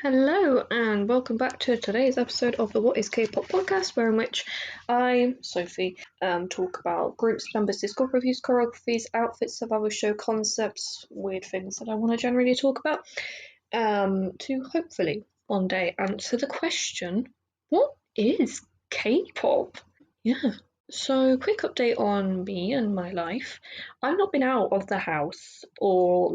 Hello and welcome back to today's episode of the What is K-pop podcast, where in which I, Sophie, talk about groups, members, discographies, choreographies, outfits of other show concepts, weird things that I want to generally talk about, to hopefully one day answer the question, what is K-pop? Yeah. So, quick update on me and my life. I've not been out of the house, or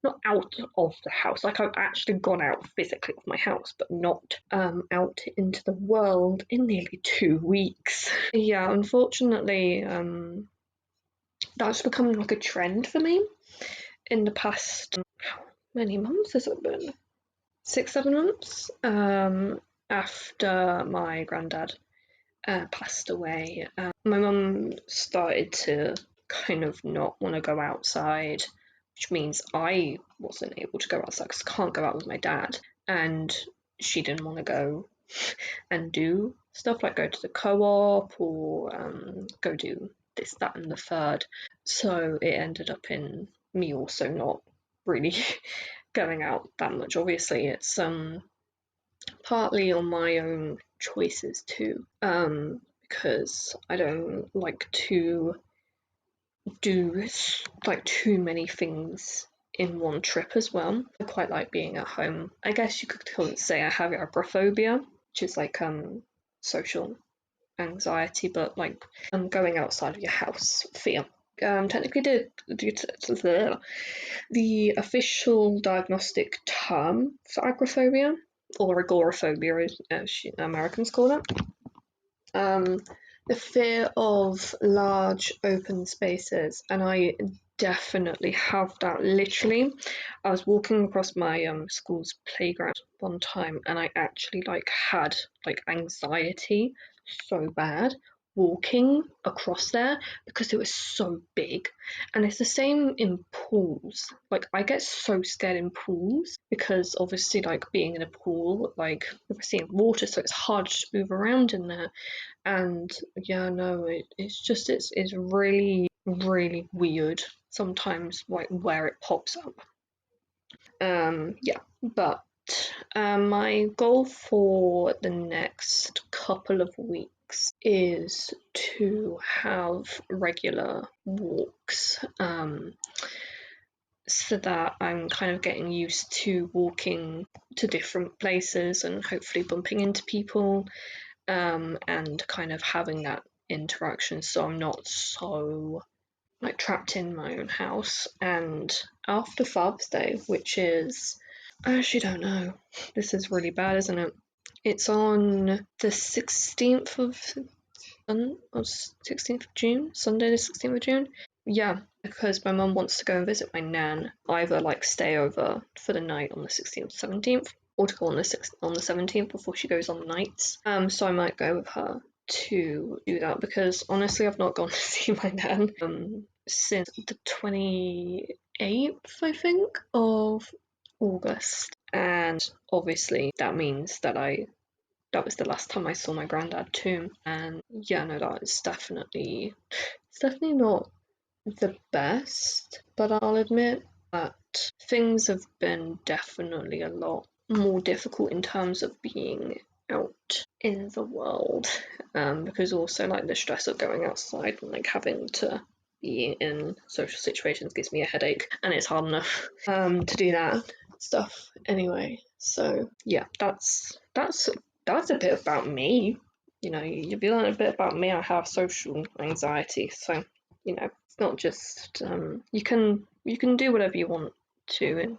not out of the house. I've actually gone out physically of my house, but not out into the world in nearly 2 weeks. Yeah, unfortunately, that's become like a trend for me in the past. How many months has it been? 6, 7 months. After my granddad passed away, my mum started to kind of not want to go outside, which means I wasn't able to go outside because I can't go out with my dad, and she didn't want to go and do stuff like go to the co-op or go do this, that, and the third. So it ended up in me also not really going out that much. Obviously, it's partly on my own choices too, because I don't like to do like too many things in one trip as well. I quite like being at home. I guess you could say I have agoraphobia, which is like social anxiety, but like going outside of your house fear. Technically, the official diagnostic term for agoraphobia, or agoraphobia as Americans call it, the fear of large open spaces, and I definitely have that. Literally, I was walking across my school's playground one time, and I actually had anxiety so bad walking across there because it was so big. And it's the same in pools. I get so scared in pools because obviously being in a pool, we're seeing water, so it's hard to move around in there. And yeah, no, it's really, really weird sometimes where it pops up. Yeah, but my goal for the next couple of weeks is to have regular walks, so that I'm kind of getting used to walking to different places and hopefully bumping into people, and kind of having that interaction, so I'm not so trapped in my own house. And after Father's Day, which is, I actually don't know, this is really bad, isn't it? It's on the 16th of June, Sunday the 16th of June. Yeah, because my mum wants to go and visit my nan, either stay over for the night on the 16th, 17th, or to go on the 17th before she goes on the nights. So I might go with her to do that, because honestly I've not gone to see my nan since the 28th, I think, of August. And obviously that means that that was the last time I saw my granddad too. And yeah, no, it's definitely not the best, but I'll admit that things have been definitely a lot more difficult in terms of being out in the world, because also the stress of going outside and having to be in social situations gives me a headache, and it's hard enough to do that stuff anyway. So yeah, that's a bit about me. You've learned a bit about me. I have social anxiety, so it's not just you can do whatever you want to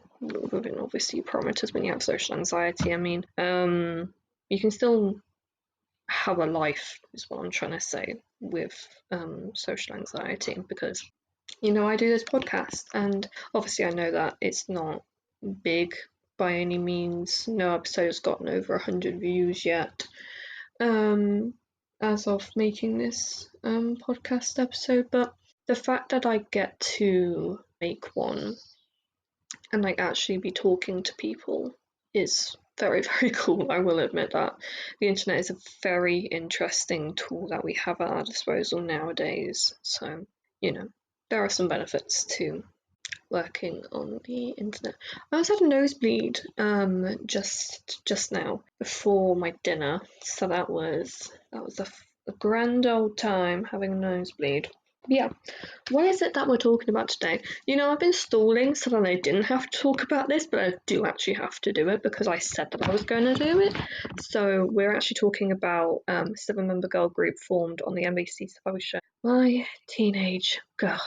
within obviously parameters when you have social anxiety. I mean, you can still have a life, is what I'm trying to say, with social anxiety, because I do this podcast, and obviously I know that it's not big by any means. No episode's gotten over 100 views yet, as of making this podcast episode, but the fact that I get to make one and actually be talking to people is very, very cool. I will admit that. The internet is a very interesting tool that we have at our disposal nowadays, so there are some benefits to working on the internet. I also had a nosebleed just now before my dinner, so that was a grand old time having a nosebleed. Yeah, what is it that we're talking about today? You know, I've been stalling so that I didn't have to talk about this, but I do actually have to do it because I said that I was going to do it. So we're actually talking about a 7-member girl group formed on the NBC Survivor show, My Teenage Girl,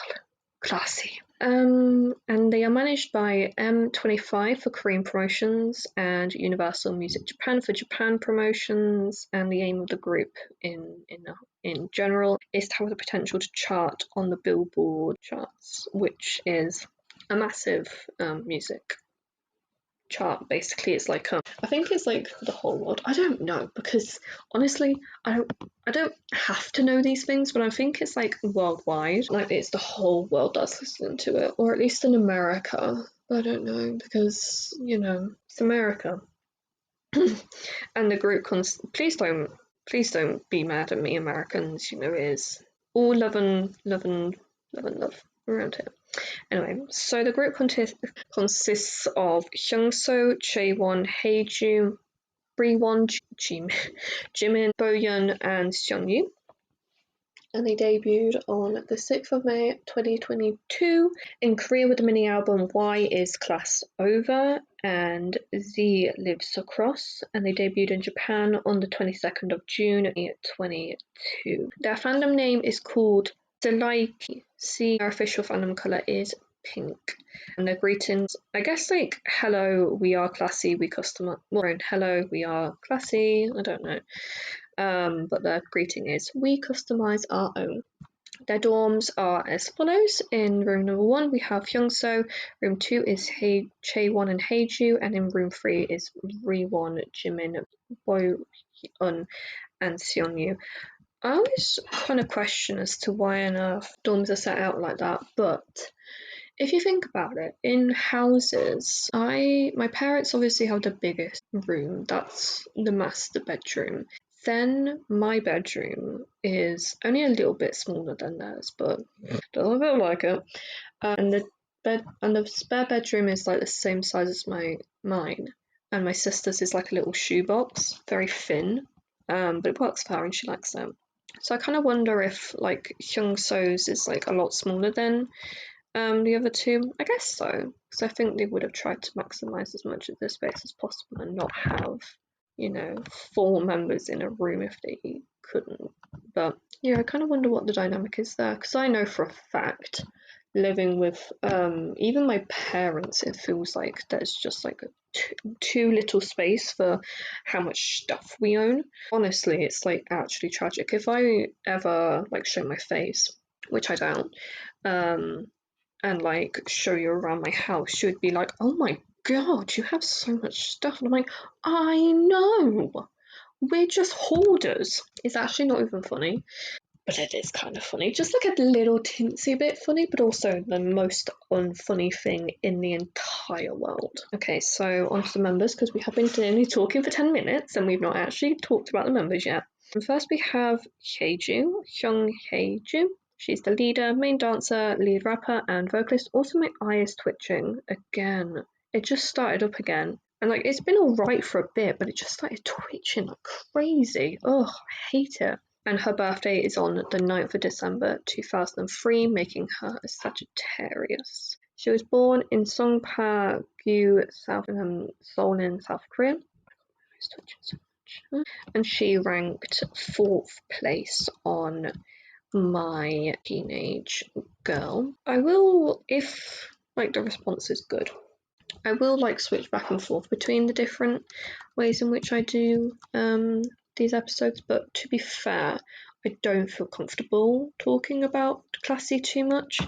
Classy. And they are managed by M25 for Korean promotions and Universal Music Japan for Japan promotions. And the aim of the group in general is to have the potential to chart on the Billboard charts, which is a massive music chart. Basically, it's like I think it's like for the whole world. I don't know because honestly, I don't have to know these things, but I think it's like worldwide. Like it's the whole world that's listening to it, or at least in America. I don't know because you know it's America, and the group please don't be mad at me, Americans. You know, it is all love and love around here. Anyway, so the group consists of Hyungso, Chaewon, Haejun, Briwon, Jimin, Boyeon, and Seungyu. And they debuted on the 6th of May 2022 in Korea with the mini album Why Is Class Over and Z Lives Across, and they debuted in Japan on the 22nd of June 2022. Their fandom name is called Delaiki. Their official fandom colour is pink. And their greetings, I guess like hello, we are classy, we customize more in hello, we are classy, I don't know. But their greeting is we customize our own. Their dorms are as follows. In room number 1 we have Hyungso, room 2 is Chaewon and Haeju, and in room 3 is Riwon, Jimin, Boyeon, and Seungyu. I always kind of question as to why on earth dorms are set out like that, but if you think about it, in houses, my parents obviously have the biggest room, that's the master bedroom. Then my bedroom is only a little bit smaller than theirs, but doesn't feel like it. And the spare bedroom is like the same size as mine, and my sister's is like a little shoebox, very thin, but it works for her and she likes it. So I kind of wonder if like Hyungso's is like a lot smaller than the other two. I guess so, because I think they would have tried to maximize as much of the space as possible and not have, you know, 4 members in a room if they couldn't. But yeah, I kind of wonder what the dynamic is there, because I know for a fact, living with even my parents, it feels like there's just like too little space for how much stuff we own. Honestly, it's like actually tragic. If I ever like show my face, which I don't, and like show you around my house, you would be like, oh my god, you have so much stuff. And I'm like, I know, we're just hoarders. It's actually not even funny, but it is kind of funny. Just like a little teensy bit funny, but also the most unfunny thing in the entire world. Okay, so on to the members, because we have been only talking for 10 minutes and we've not actually talked about the members yet. And first we have Haeju, Hyung Haeju. She's the leader, main dancer, lead rapper, and vocalist. Also, my eye is twitching again. It just started up again. And like, it's been alright for a bit, but it just started twitching like crazy. Ugh, I hate it. And her birthday is on the 9th of December 2003, making her a Sagittarius. She was born in Songpa-gu, Seoul in South Korea. It's twitching so much. And she ranked 4th place on My Teenage Girl. I will, if like the response is good, I will like switch back and forth between the different ways in which I do these episodes, but to be fair, I don't feel comfortable talking about Classy too much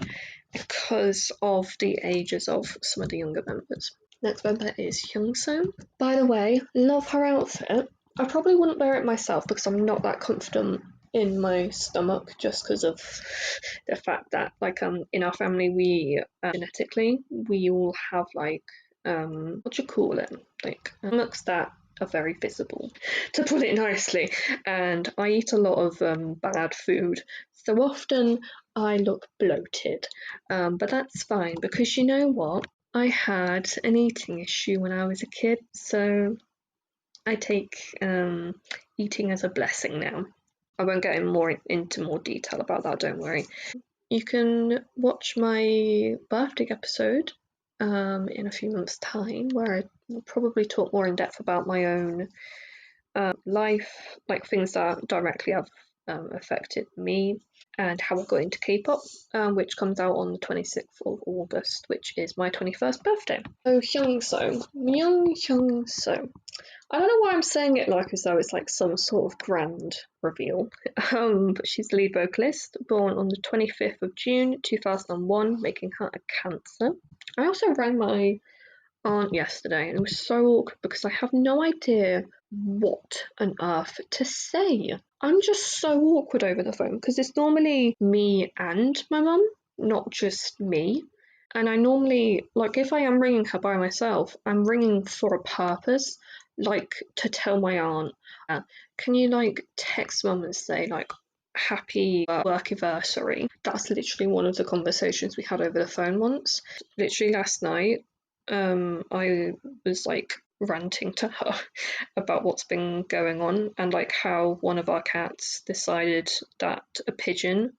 because of the ages of some of the younger members. Next member is Hyungso. By the way, love her outfit. I probably wouldn't wear it myself because I'm not that confident in my stomach, just because of the fact that like in our family we genetically we all have like what do you call it, like stomachs that are very visible, to put it nicely, and I eat a lot of bad food, so often I look bloated. But that's fine because you know what? I had an eating issue when I was a kid, so I take eating as a blessing now. I won't get into more detail about that, don't worry. You can watch my birthday episode in a few months' time, where I will probably talk more in depth about my own life, like things that directly have affected me and how I got into K-pop, which comes out on the 26th of August, which is my 21st birthday. So Hyung-so, Myung Hyung-so. I don't know why I'm saying it like as though it's like some sort of grand reveal. But she's the lead vocalist, born on the 25th of June 2001, making her a Cancer. I also rang my aunt yesterday, and it was so awkward because I have no idea what on earth to say. I'm just so awkward over the phone because it's normally me and my mum, not just me. And I normally, like, if I am ringing her by myself, I'm ringing for a purpose, like to tell my aunt, can you like text mum and say like happy work anniversary? That's literally one of the conversations we had over the phone once. Literally last night, I was like ranting to her about what's been going on and like how one of our cats decided that a pigeon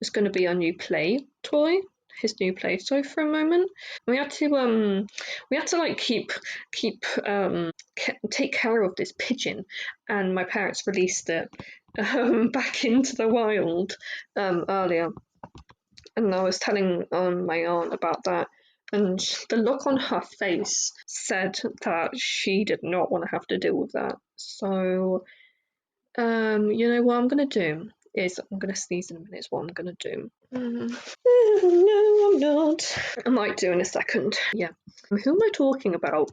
was going to be our new play toy, his new play toy for a moment. We had to like take care of this pigeon, and my parents released it back into the wild earlier, and I was telling my aunt about that, and the look on her face said that she did not want to have to deal with that. So, you know what I'm gonna do is I'm gonna sneeze in a minute. Is what I'm gonna do. No, I'm not. I might do in a second. Yeah. Who am I talking about?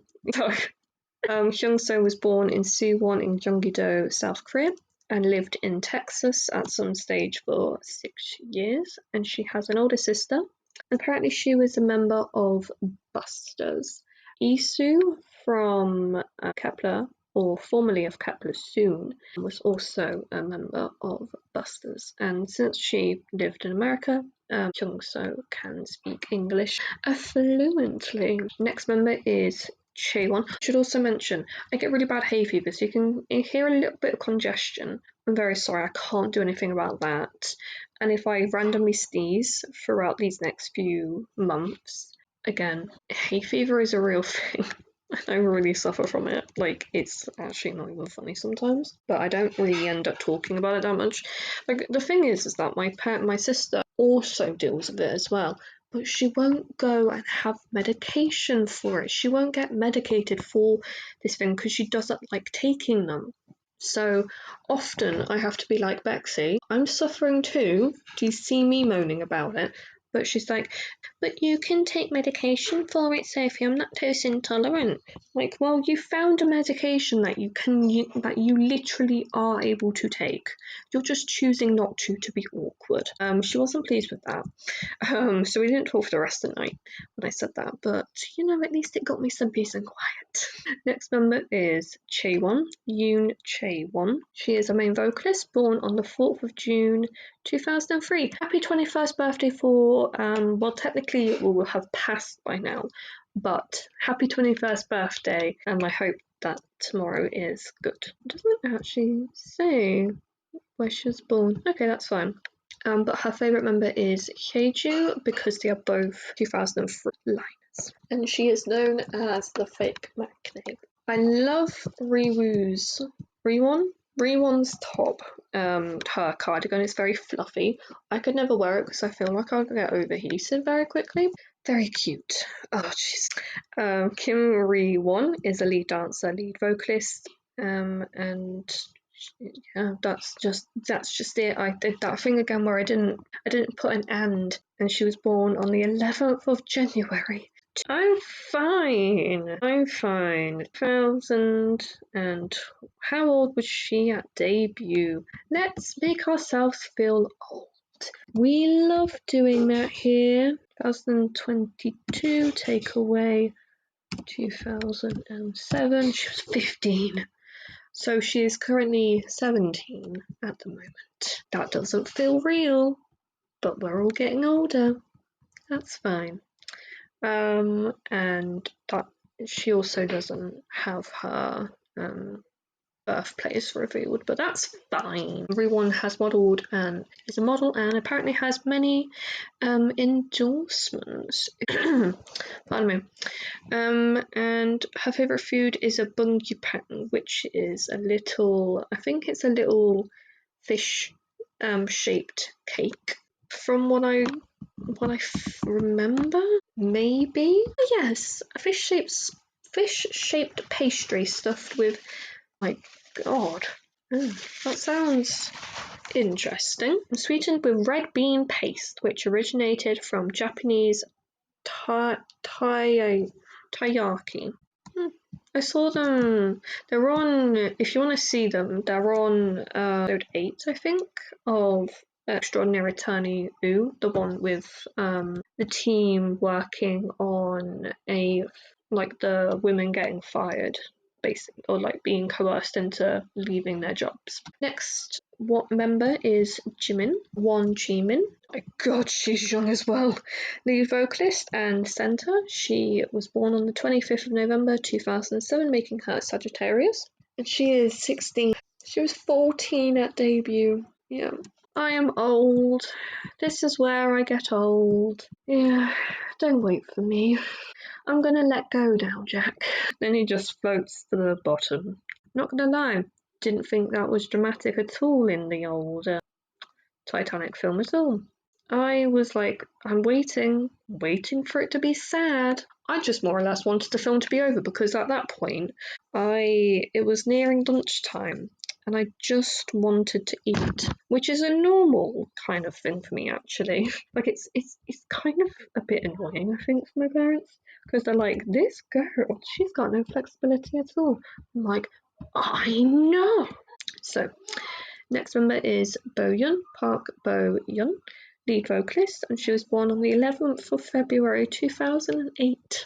Hyung-so was born in Suwon in Gyeonggi-do, South Korea, and lived in Texas at some stage for 6 years. And she has an older sister. Apparently, she was a member of Busters. Isu from Kepler, or formerly of Kepler Soon, was also a member of Busters. And since she lived in America, Hyung-so can speak English fluently. Next member is Chaewon. Should also mention, I get really bad hay fever, so you can hear a little bit of congestion. I'm very sorry, I can't do anything about that. And if I randomly sneeze throughout these next few months, again, hay fever is a real thing. I really suffer from it. Like, it's actually not even funny sometimes, but I don't really end up talking about it that much. Like, the thing is that my sister also deals with it as well, but she won't go and have medication for it. She won't get medicated for this thing because she doesn't like taking them. So often I have to be like, Bexy, I'm suffering too. Do you see me moaning about it? But she's like, but you can take medication for it, Sophie. I'm lactose intolerant. Like, well, you found a medication that that you literally are able to take. You're just choosing not to be awkward. She wasn't pleased with that. So we didn't talk for the rest of the night when I said that. But you know, at least it got me some peace and quiet. Next member is Chaewon, Yoon Chaewon. She is a main vocalist, born on the 4th of June 2003. Happy 21st birthday for, well, technically it will have passed by now, but happy 21st birthday, and I hope that tomorrow is good. It doesn't actually say where she was born. Okay, that's fine. But her favourite member is Hyeju because they are both 2003 liners. And she is known as the fake McNabe. I love Rewon's top, her cardigan is very fluffy. I could never wear it because I feel like I'll get overheated very quickly. Very cute. Oh, jeez. Kim Rewon is a lead dancer, lead vocalist, and yeah, that's just it. I did that thing again where I didn't put an and she was born on the 11th of January. I'm fine. 2000 and how old was she at debut? Let's make ourselves feel old. We love doing that here. 2022, take away 2007. She was 15. So she is currently 17 at the moment. That doesn't feel real. but we're all getting older. That's fine. And that she also doesn't have her birthplace revealed, but that's fine. Everyone has modelled and is a model, and apparently has many endorsements. Pardon me. And her favourite food is a bungy pan, which is a little, I think it's a little fish shaped cake. From what I remember, maybe yes, a fish shaped pastry stuffed with, my god, that sounds interesting. Sweetened with red bean paste, which originated from Japanese taiyaki. I saw them. They're on. If you want to see them, they're on episode 8, I think, of Extraordinary Attorney Woo, the one with the team working on the women getting fired, basically, or like being coerced into leaving their jobs. Next, what member is Jimin? Won Jimin. My god, she's young as well. Lead vocalist and centre. She was born on the 25th of November 2007, making her Sagittarius. And she is 16. She was 14 at debut. Yeah. I am old. This is where I get old. Yeah, don't wait for me. I'm gonna let go now, Jack. Then he just floats to the bottom. Not gonna lie, didn't think that was dramatic at all in the old Titanic film at all. I was like, I'm waiting for it to be sad. I just more or less wanted the film to be over because at that point, it was nearing lunchtime and I just wanted to eat, which is a normal kind of thing for me actually. Like it's kind of a bit annoying, I think, for my parents because they're like, this girl, she's got no flexibility at all. I'm like, I know. So, next member is Bo-yeon, Park Bo-yeon, lead vocalist, and she was born on the 11th of February 2008,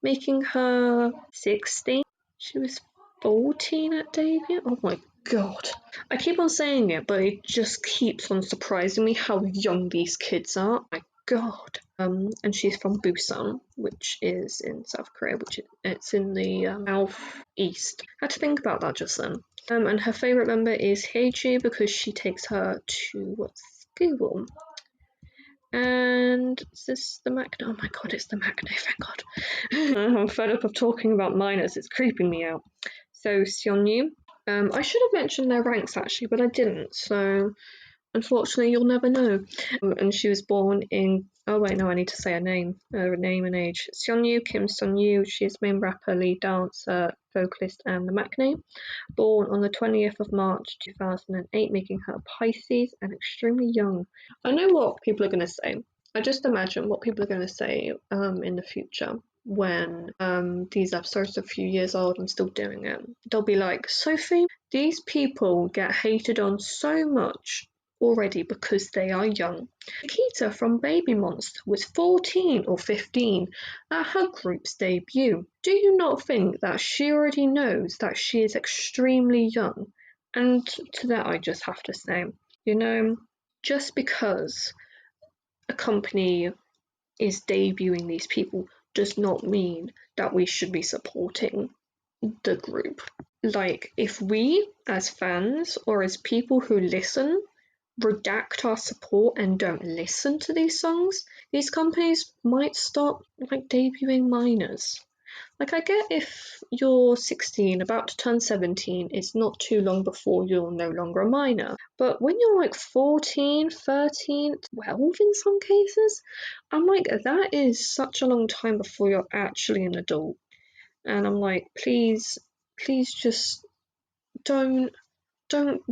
making her 16. She was 14 at debut. Oh my god. I keep on saying it, but it just keeps on surprising me how young these kids are. Oh my god. And she's from Busan, which is in South Korea, it's in the southeast. I had to think about that just then. And her favourite member is Heiji because she takes her to school. And is this the Macno? Oh my god, it's the Macno, thank god. I'm fed up of talking about minors, it's creeping me out. So, Seonyu. I should have mentioned their ranks actually, but I didn't, so unfortunately you'll never know. And she was born in, oh wait, no, I need to say her name and age. Seonyu Kim Sunyu, she's main rapper, lead dancer, vocalist, and the Macne. Born on the 20th of March 2008, making her Pisces and extremely young. I know what people are going to say. I just imagine what people are going to say in the future when these episodes are a few years old and still doing it. They'll be like, Sophie, these people get hated on so much already because they are young. Nikita from Baby Monster was 14 or 15 at her group's debut. Do you not think that she already knows that she is extremely young? And to that I just have to say, just because a company is debuting these people does not mean that we should be supporting the group. Like, if we as fans or as people who listen redact our support and don't listen to these songs, these companies might stop debuting minors. Like, I get if you're 16, about to turn 17, it's not too long before you're no longer a minor. But when you're 14, 13, 12 in some cases, I'm like, that is such a long time before you're actually an adult. And I'm like, please just don't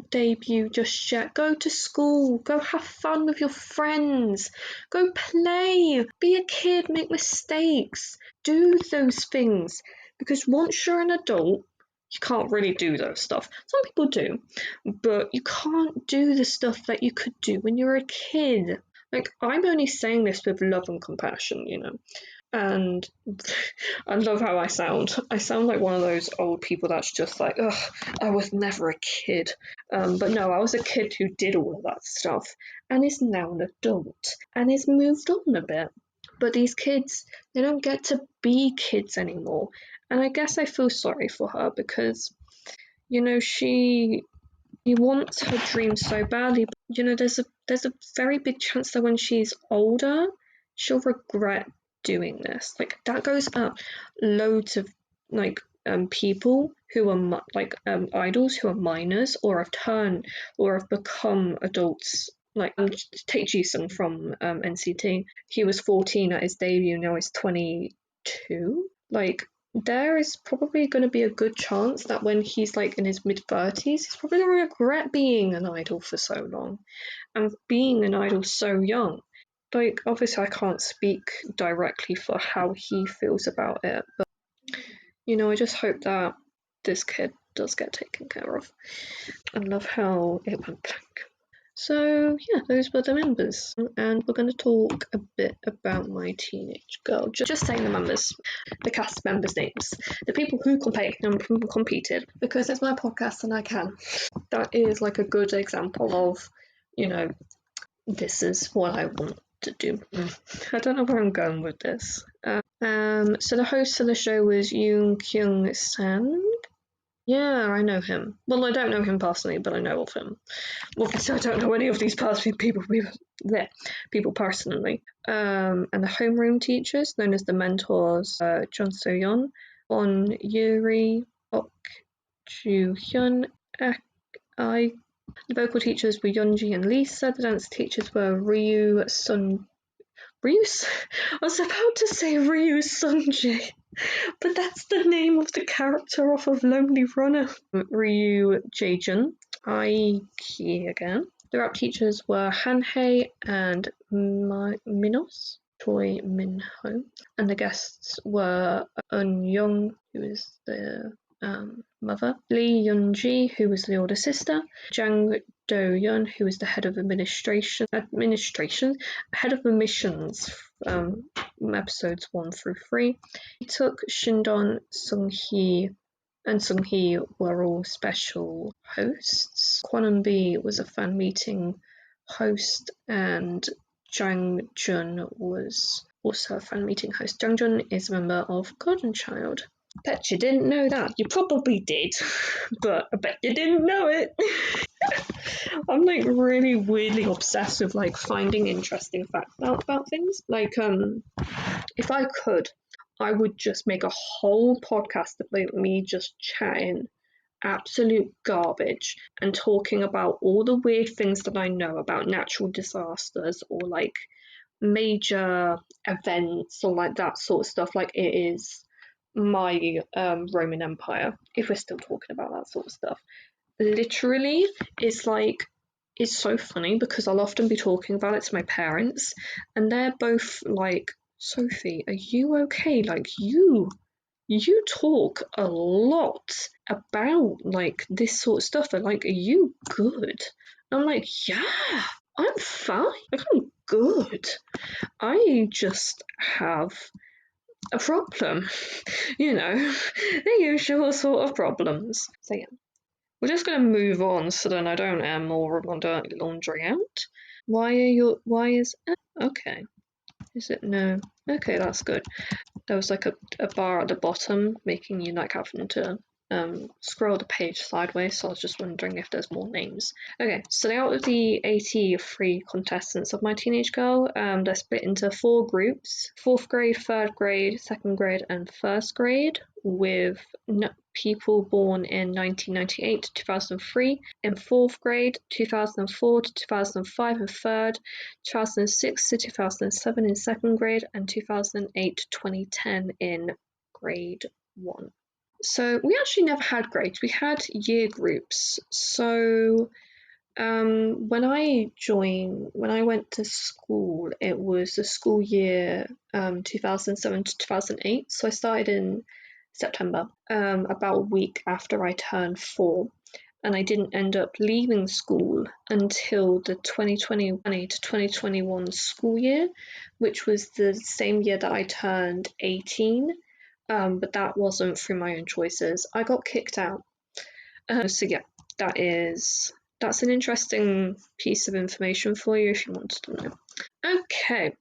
debut just yet. Go to school, go have fun with your friends, go play, be a kid, make mistakes, do those things, because once you're an adult you can't really do those stuff. Some people do, but you can't do the stuff that you could do when you're a kid. I'm only saying this with love and compassion, and I love how I sound. I sound like one of those old people that's just like, ugh, I was never a kid. But no, I was a kid who did all of that stuff and is now an adult and is moved on a bit. But these kids, they don't get to be kids anymore. And I guess I feel sorry for her because, she wants her dream so badly. But, there's a very big chance that when she's older, she'll regret doing this. Like that goes up loads of people who are idols who are minors or have become adults. Like take Jisung from NCT. He was 14 at his debut. Now he's 22. Like there is probably going to be a good chance that when he's like in his mid-30s, he's probably going to regret being an idol for so long and being an idol so young. Like, obviously, I can't speak directly for how he feels about it, but I just hope that this kid does get taken care of. I love how it went blank. So yeah, those were the members, and we're going to talk a bit about my teenage girl. Just saying the cast members' names, the people who competed, because it's my podcast and I can. That is like a good example of, this is what I want to do. I don't know where I'm going with this. So the host of the show was Yoon Kyung Sang. Yeah, I know him. Well, I don't know him personally, but I know of him. Obviously, I don't know any of these people personally. And the homeroom teachers, known as the mentors, Jun So Yeon, On Yuri, Ok Ju Hyun, I. The vocal teachers were Yeonji and Lisa. The dance teachers were Ryu Sun. I was about to say Ryu Sunji, but that's the name of the character off of Lonely Runner. Ryu Jaejun, Aiki again. The rap teachers were Hanhei and Minos, Choi Min-ho. And the guests were Eun Young, who is the mother, Lee Yun-ji, who was the older sister, Jang Do-yeon, who was the head of head of admissions, episodes 1 through 3. He took Shindon, Sung-hee, and Sung-hee were all special hosts. Kwon B was a fan meeting host, and Jang Jun was also a fan meeting host. Jang Jun is a member of Golden Child. Bet you didn't know that. You probably did, but I bet you didn't know it. I'm like really weirdly obsessed with like finding interesting facts about things. Like if I could, I would just make a whole podcast of like me just chatting absolute garbage and talking about all the weird things that I know about natural disasters or like major events or like that sort of stuff. Like it is my Roman Empire, if we're still talking about that sort of stuff. Literally, it's so funny because I'll often be talking about it to my parents and they're both like, Sophie, are you okay? Like you talk a lot about like this sort of stuff and like, are you good? And I'm like, yeah, I'm fine. Like I'm good. I just have a problem, the usual sort of problems. So yeah, we're just going to move on so then I don't air more of my dirty laundry out. Why is, okay. Is it no? Okay, that's good. There was like a bar at the bottom making you like having to scroll the page sideways, so I was just wondering if there's more names. Okay, so out of the 83 contestants of My Teenage Girl, they're split into 4 groups: 4th grade, 3rd grade, 2nd grade, and 1st grade, with people born in 1998 to 2003 in 4th grade, 2004 to 2005 in 3rd, 2006 to 2007 in 2nd grade, and 2008 to 2010 in grade 1. So we actually never had grades, we had year groups. So when I went to school, it was the school year 2007 to 2008. So I started in September, about a week after I turned 4. And I didn't end up leaving school until the 2020 to 2021 school year, which was the same year that I turned 18. But that wasn't through my own choices. I got kicked out. So yeah, that is that's an interesting piece of information for you if you wanted to know. Okay,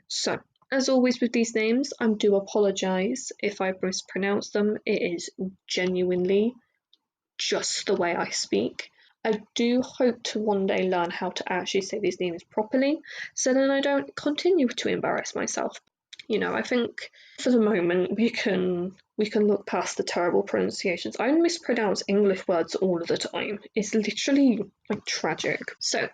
so as always with these names, I do apologise if I mispronounce them. It is genuinely just the way I speak. I do hope to one day learn how to actually say these names properly, so then I don't continue to embarrass myself. You know, I think for the moment we can look past the terrible pronunciations. I mispronounce English words all the time. It's literally like tragic. So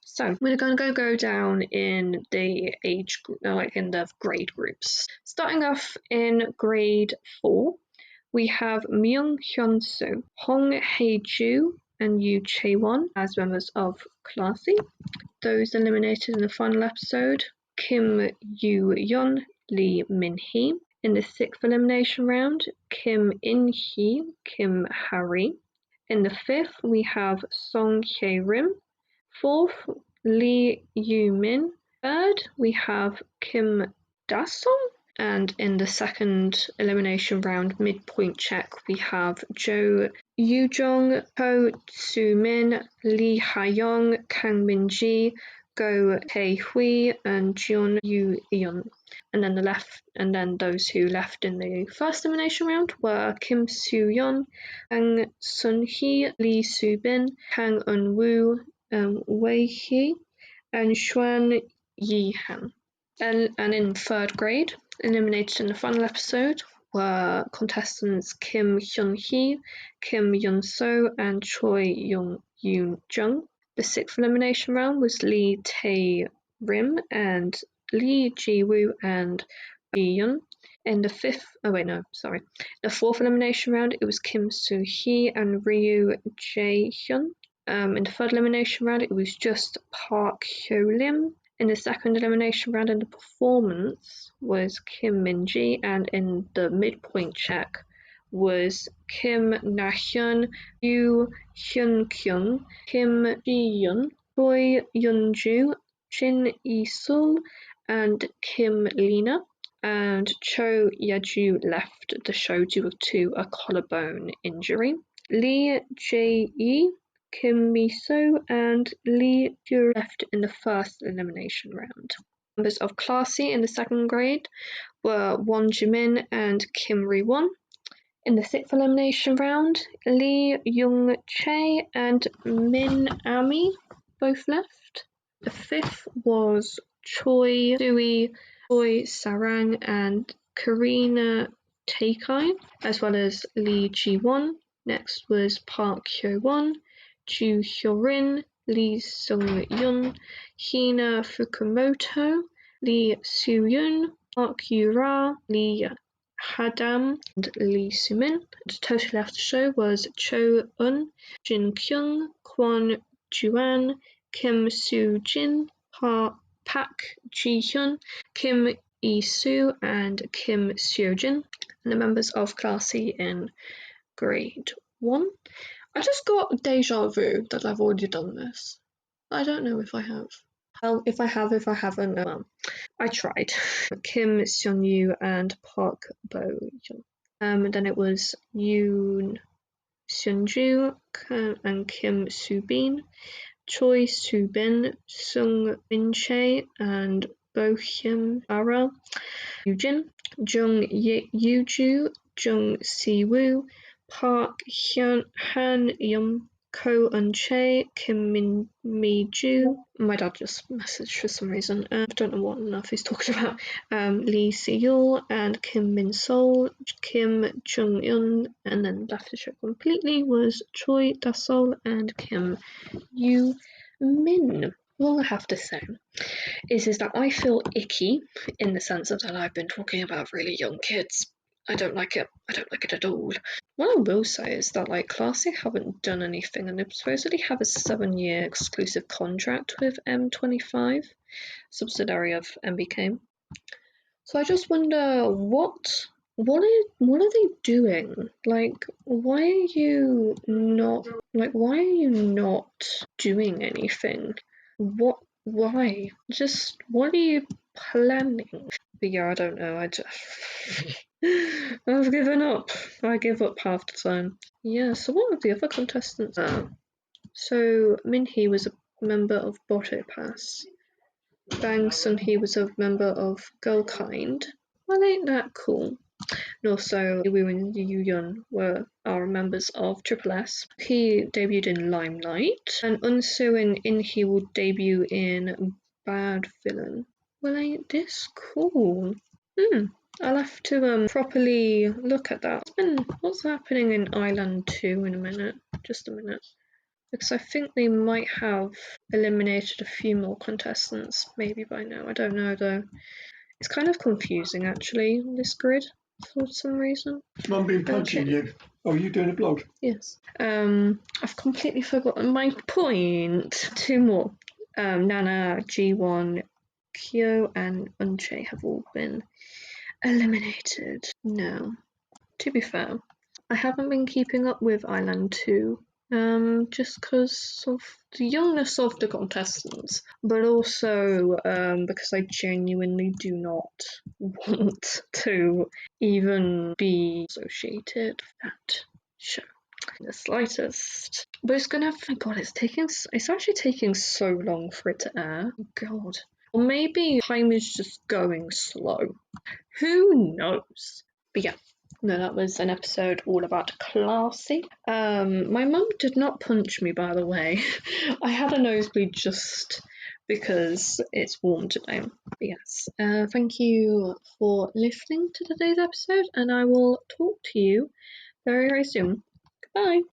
so we're gonna go down in the age, like in the grade groups. Starting off in grade 4, we have Myung Hyun Soo, Hong Hae Ju, and Yoo Chae Won as members of Classy. Those eliminated in the final episode: Kim Yoo Yeon, Lee Min Hee. In the 6th elimination round, Kim In Hee, Kim Harry. In the 5th, we have Song Hye Rim. 4th, Lee Yoo Min. 3rd, we have Kim Da-sung. And in the 2nd elimination round, midpoint check, we have Jo Yoo-jung, Ho Soo-min, Lee Ha-young, Kang Min-ji, Go Tae-hui, and Jeon Yoo-yeon. And then those who left in the 1st elimination round were Kim Soo-yeon, Kang Sun-hee, Lee Soo-bin, Kang Eun-woo, Wei-hee, and Xuan Yi-han. And in 3rd grade, eliminated in the final episode were contestants Kim Hyun-hee, Kim Yun-so, and Choi Yoon-jung. The 6th elimination round was Lee Tae-rim and Lee Ji-woo and Yi-yeon. In the 4th elimination round, it was Kim Soo-hee and Ryu Jae-hyun. In the 3rd elimination round, it was just Park Hyo-lim. In the 2nd elimination round, in the performance was Kim Min-ji, and in the midpoint check was Kim Na-hyun, Yoo Hyun-kyung, Kim Ji-yeon, Choi Yun-ju, Jin Yi-sul, and Kim Lena. And Cho Ye-ju left the show due to a collarbone injury. Lee Jae-yi, Kim Mi-so, and Lee Ju left in the 1st elimination round. Members of Classy in the 2nd grade were Won Jimin and Kim Ri-won. In the 6th elimination round, Lee Young-chae and Min Ami both left. The 5th was Choi Soo-yi, Choi Sarang, and Karina Taekai, as well as Lee Ji-won. Next was Park Hyo-won, Ju Hyo-rin, Lee Sung-yoon, Hina Fukumoto, Lee Soo-yoon, Park Yu-ra, Lee Hadam, and Lee Soo-min. The total left the show was Cho Eun, Jin Kyung, Kwon Juan, Kim Soo-jin, Pak Ji-hyun, Kim Yi-soo, and Kim Seo-jin, and the members of Classy in grade 1. I just got deja vu that I've already done this. I don't know if I have. Well, if I haven't, well, I tried. Kim Seong-yu and Park Bo-young. And then it was Yoon Seung-ju and Kim Soo-bin, Choi Soo-bin, Sung Min-chae, and Bo-hyun Ara, Yoojin, Jung Yoo-ju, Jung Si-woo, Park Han-yum, Ko Eun-chae, Kim Mi-ju. My dad just messaged for some reason. I don't know what on earth he's talking about. Lee Si-yul and Kim Min-sol, Kim Jung-eun, and then left the show completely was Choi Da-sol and Kim Yoo-min. All I have to say is that I feel icky in the sense of that I've been talking about really young kids. I don't like it. I don't like it at all. What I will say is that like Classy haven't done anything, and they supposedly have a 7-year exclusive contract with M25, subsidiary of MBK. So I just wonder what are they doing? Like why are you not doing anything? Why? Just what are you planning. But yeah, I don't know. I've given up. I give up half the time. Yeah, so what are the other contestants? So Minhee was a member of Botte Pass. Bang Sun-hee was a member of Girlkind. Well, ain't that cool? And also, Woo and Yoo-yeon are members of Triple S. He debuted in Limelight, and Unsu and In-hee will debut in Bad Villain. Well, ain't this cool? I'll have to properly look at that. What's happening in Island 2 in a minute? Just a minute. Because I think they might have eliminated a few more contestants, maybe by now. I don't know though. It's kind of confusing actually, this grid, for some reason. Mum been punching you. Oh, you doing a blog? Yes. I've completely forgotten my point. 2 more. Nana, G1, Kyo, and Unche have all been eliminated. No. To be fair, I haven't been keeping up with Island 2. Just because of the youngness of the contestants, but also because I genuinely do not want to even be associated with that show in the slightest. But it's gonna. Oh my God, it's actually taking so long for it to air. God, or maybe time is just going slow. Who knows? But yeah. No, that was an episode all about Classy. My mum did not punch me, by the way. I had a nosebleed just because it's warm today. But yes, thank you for listening to today's episode, and I will talk to you very, very soon. Goodbye.